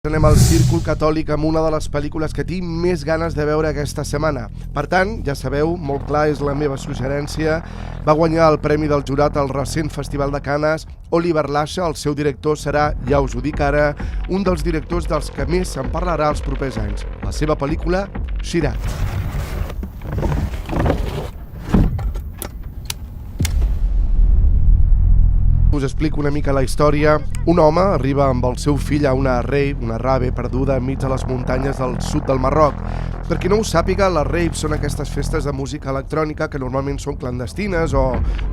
Anem al Círcul Catòlic amb una de les pel·lícules que tinc més ganes de veure aquesta setmana. Per tant, ja sabeu, molt clar és la meva suggerència. Va guanyar el Premi del Jurat al recent Festival de Canes. Oliver Lache, el seu director, serà, ja us ho dic ara, un dels directors dels que més se'n parlarà els propers anys. La seva pel·lícula, Chirat. Us explico una mica la història. Un home arriba amb el seu fill a una rave perduda enmig de les muntanyes del sud del Marroc. Per qui no ho sàpiga, les raves són aquestes festes de música electrònica que normalment són clandestines o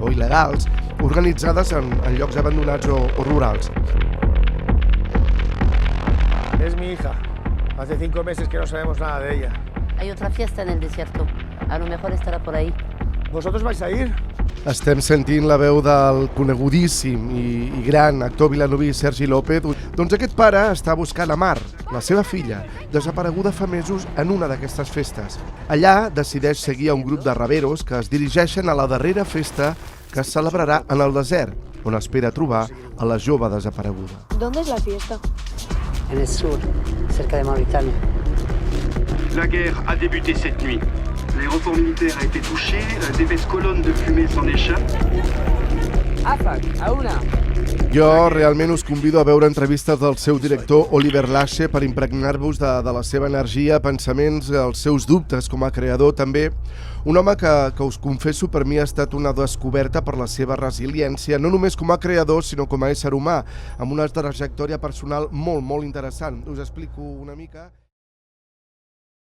il·legals, organitzades en llocs abandonats o rurals. Es mi hija. Hace 5 meses que no sabemos nada de ella. Hay otra fiesta en el desierto. A lo mejor estará por ahí. ¿Vosotros vais a ir? Estem sentint la veu del conegudíssim i gran actor vilanoví Sergi López. Doncs aquest pare està buscant a Mar, la seva filla, desapareguda fa mesos en una d'aquestes festes. Allà decideix seguir a un grup de raveros que es dirigeixen a la darrera festa que es celebrarà en el desert, on espera trobar a la jove desapareguda. ¿Dónde es la fiesta? En el sur, cerca de Mauritania. La guerre a débuté cette nuit. L'aéroport militaire a été touché, d'épaisses colonnes de fumée s'en échappent. Jo realment us convido a veure entrevistes del seu director Oliver Lache per impregnar-vos de la seva energia, pensaments, els seus dubtes com a creador també. Un home que us confesso per mi ha estat una descoberta per la seva resiliència, no només com a creador sinó com a ésser humà, amb una trajectòria personal molt interessant. Us explico una mica.